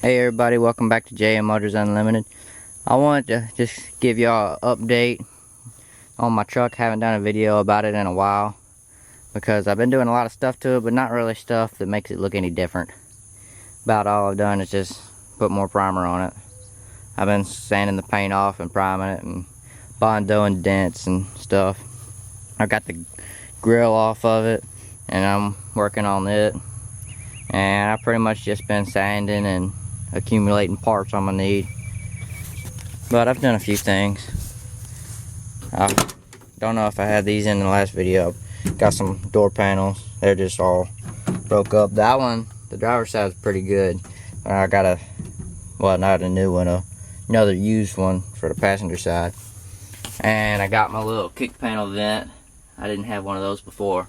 Hey everybody, welcome back to JM Motors Unlimited. I wanted to just give y'all an update on my truck. Haven't done a video about it in a while because I've been doing a lot of stuff to it, but not really stuff that makes it look any different. About all I've done is just put more primer on it. I've been sanding the paint off and priming it and bondoing dents and stuff. I got the grill off of it and I'm working on it. And I've pretty much just been sanding and accumulating parts I'm gonna need. But I've done a few things. I don't know if I had these in the last video. Got some door panels. They're just all broke up. That one, the driver's side is pretty good. I got not a new one, another used one for the passenger side. And I got my little kick panel vent. I didn't have one of those before.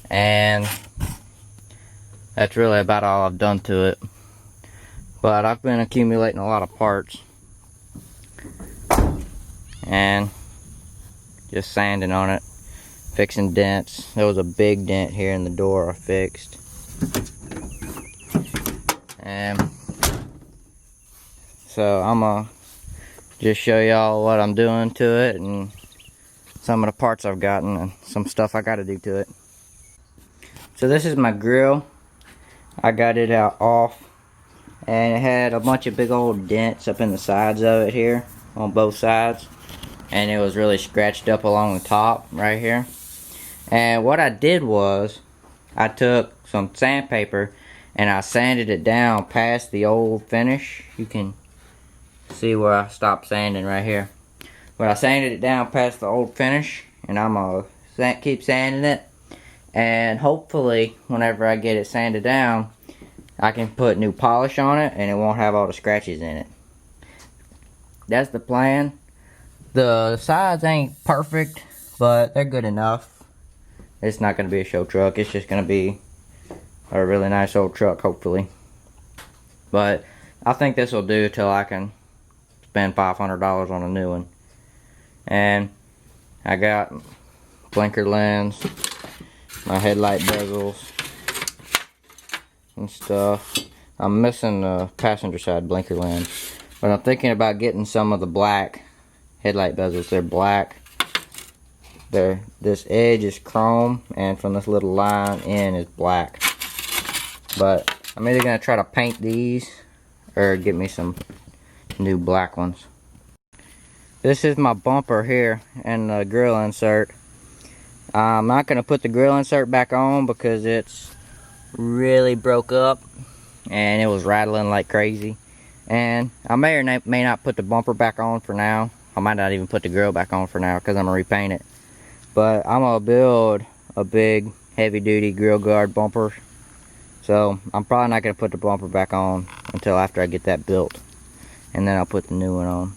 And that's really about all I've done to it. But I've been accumulating a lot of parts and just sanding on it, fixing dents. There was a big dent here in the door I fixed. And so I'm gonna just show y'all what I'm doing to it and some of the parts I've gotten and some stuff I gotta do to it. So this is my grill. I got it out off, and it had a bunch of big old dents up in the sides of it here on both sides, and it was really scratched up along the top right here. And what I did was I took some sandpaper and I sanded it down past the old finish. You can see where I stopped sanding right here, but I sanded it down past the old finish, and I'm gonna keep sanding it. And hopefully, whenever I get it sanded down, I can put new polish on it and it won't have all the scratches in it. That's the plan. The sides ain't perfect, but they're good enough. It's not going to be a show truck. It's just going to be a really nice old truck, hopefully. But I think this will do till I can spend $500 on a new one. And I got blinker lens, my headlight bezels and stuff. I'm missing the passenger side blinker lens, but I'm thinking about getting some of the black headlight bezels. They're black. This edge is chrome, and from this little line in is black. But I'm either gonna try to paint these or get me some new black ones. This is my bumper here and the grill insert. I'm not going to put the grill insert back on because it's really broke up and it was rattling like crazy. And I may or may not put the bumper back on for now. I might not even put the grill back on for now because I'm going to repaint it. But I'm going to build a big heavy duty grill guard bumper. So I'm probably not going to put the bumper back on until after I get that built. And then I'll put the new one on.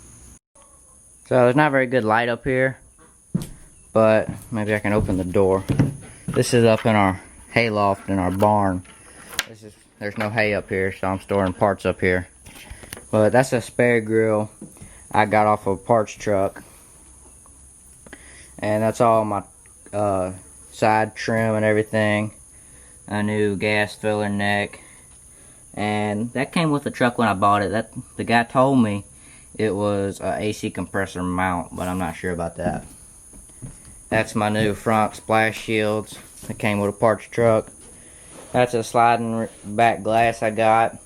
So there's not very good light up here, but maybe I can open the door. This is up in our hay loft in our barn. There's no hay up here, so I'm storing parts up here. But that's a spare grill I got off of a parts truck. And that's all my side trim and everything. A new gas filler neck. And that came with the truck when I bought it. The guy told me it was a AC compressor mount, but I'm not sure about that. That's my new front splash shields that came with a parts truck. That's a sliding back glass I got.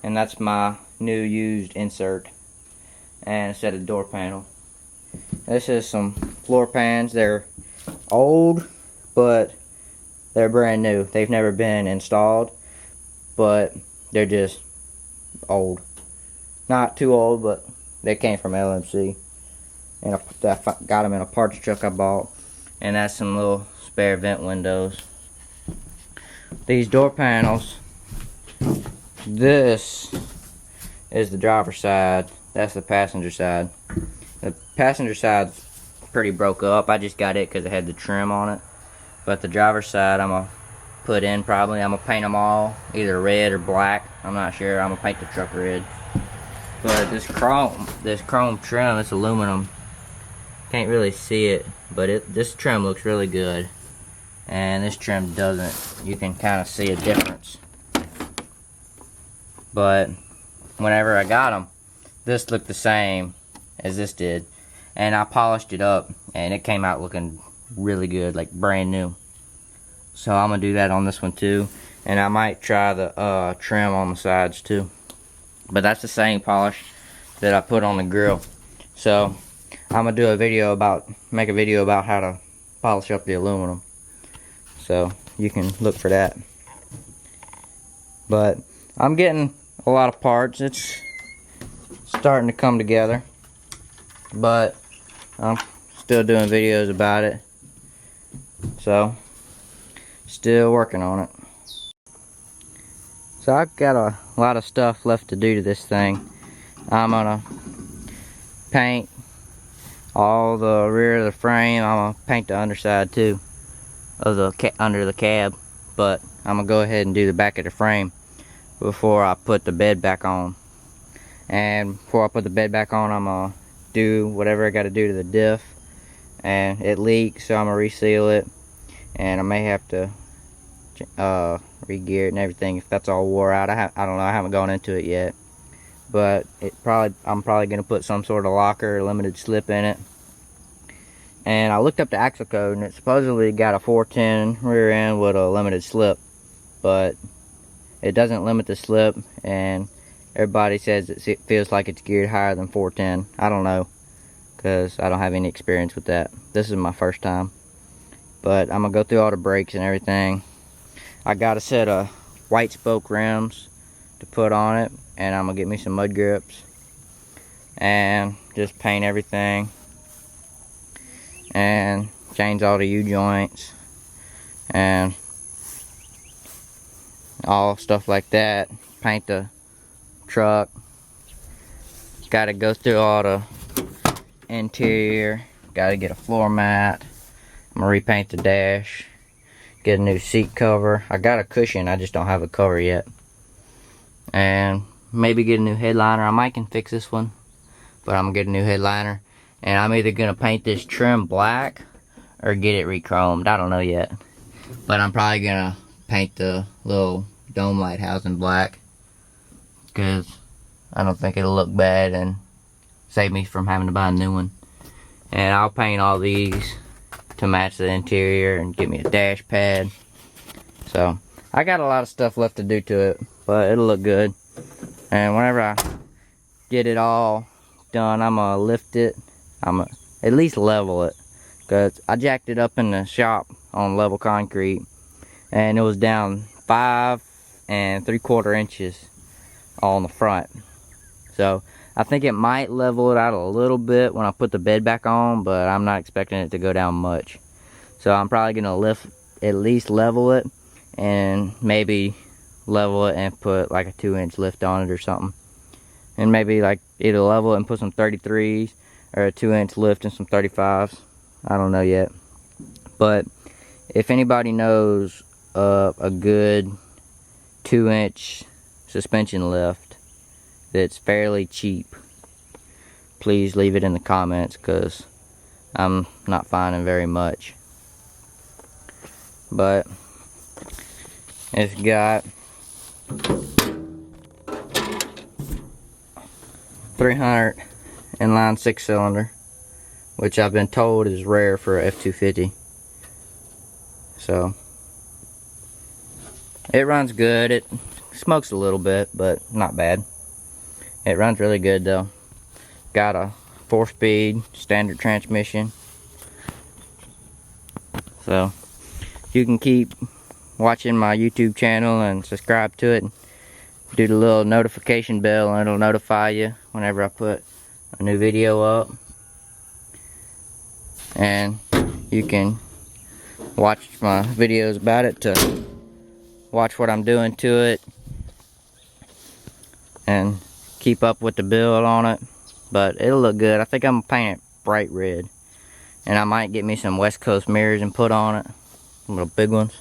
And that's my new used insert and a set of door panel. This is some floor pans. They're old, but they're brand new. They've never been installed, but they're just old. Not too old, but they came from LMC. And I got them in a parts truck I bought. And that's some little spare vent windows. These door panels, this is the driver's side, that's the passenger side. The passenger side's pretty broke up. I just got it because it had the trim on it. But the driver's side I'm going to put in probably. I'm going to paint them all either red or black. I'm not sure. I'm going to paint the truck red. But this chrome trim, this aluminum, can't really see it, but this trim looks really good. And this trim doesn't. You can kind of see a difference. But whenever I got them, this looked the same as this did, and I polished it up and it came out looking really good, like brand new. So I'm gonna do that on this one too, and I might try the trim on the sides too. But that's the same polish that I put on the grill. So I'm gonna do a video about, make a video about how to polish up the aluminum. So you can look for that. But I'm getting a lot of parts. It's starting to come together. But I'm still doing videos about it. So still working on it. So I've got a lot of stuff left to do to this thing. I'm gonna paint all the rear of the frame. I'm gonna paint the underside too of the under the cab, but I'm gonna go ahead and do the back of the frame before I put the bed back on. And before I put the bed back on, I'm gonna do whatever I gotta do to the diff. And it leaks, so I'm gonna reseal it, and I may have to re-gear it and everything if that's all wore out. I don't know, I haven't gone into it yet, but I'm probably gonna put some sort of locker or limited slip in it. And I looked up the axle code, and it supposedly got a 410 rear end with a limited slip, but it doesn't limit the slip, and everybody says it feels like it's geared higher than 410. I don't know, because I don't have any experience with that. This is my first time. But I'm gonna go through all the brakes and everything. I got a set of white spoke rims to put on it, and I'm gonna get me some mud grips and just paint everything and change all the U-joints and all stuff like that. Paint the truck. Gotta go through all the interior. Gotta get a floor mat. I'm gonna repaint the dash. Get a new seat cover. I got a cushion, I just don't have a cover yet. And maybe get a new headliner. I might can fix this one, but I'm gonna get a new headliner. And I'm either gonna paint this trim black or get it re-chromed. I don't know yet. But I'm probably gonna paint the little dome light housing black, because I don't think it'll look bad and save me from having to buy a new one. And I'll paint all these to match the interior and get me a dash pad. So I got a lot of stuff left to do to it, but it'll look good. And whenever I get it all done, I'm gonna lift it. I'm gonna at least level it, because I jacked it up in the shop on level concrete, and it was down 5 3/4 inches on the front. So I think it might level it out a little bit when I put the bed back on, but I'm not expecting it to go down much. So I'm probably gonna at least level it, and maybe level it and put like a 2-inch lift on it or something. And maybe like either level it and put some 33s or a 2-inch lift and some 35s. I don't know yet. But if anybody knows of a good 2-inch suspension lift that's fairly cheap, please leave it in the comments, because I'm not finding very much. But it's got 300 inline 6-cylinder, which I've been told is rare for a f250. So it runs good. It smokes a little bit, but not bad. It runs really good though. Got a 4-speed standard transmission. So you can keep watching my YouTube channel and subscribe to it. Do the little notification bell, and it'll notify you whenever I put a new video up. And you can watch my videos about it to watch what I'm doing to it and keep up with the build on it. But it'll look good. I think I'm gonna paint it bright red, and I might get me some West Coast mirrors and put on it, some little big ones.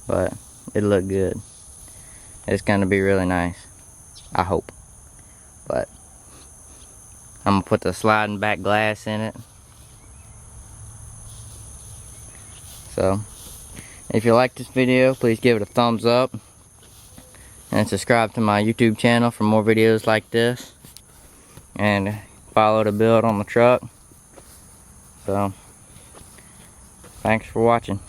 But it'll look good. It's gonna be really nice, I hope. But I'm gonna put the sliding back glass in it. So if you like this video, please give it a thumbs up. and subscribe to my YouTube channel for more videos like this, and follow the build on the truck. So thanks for watching.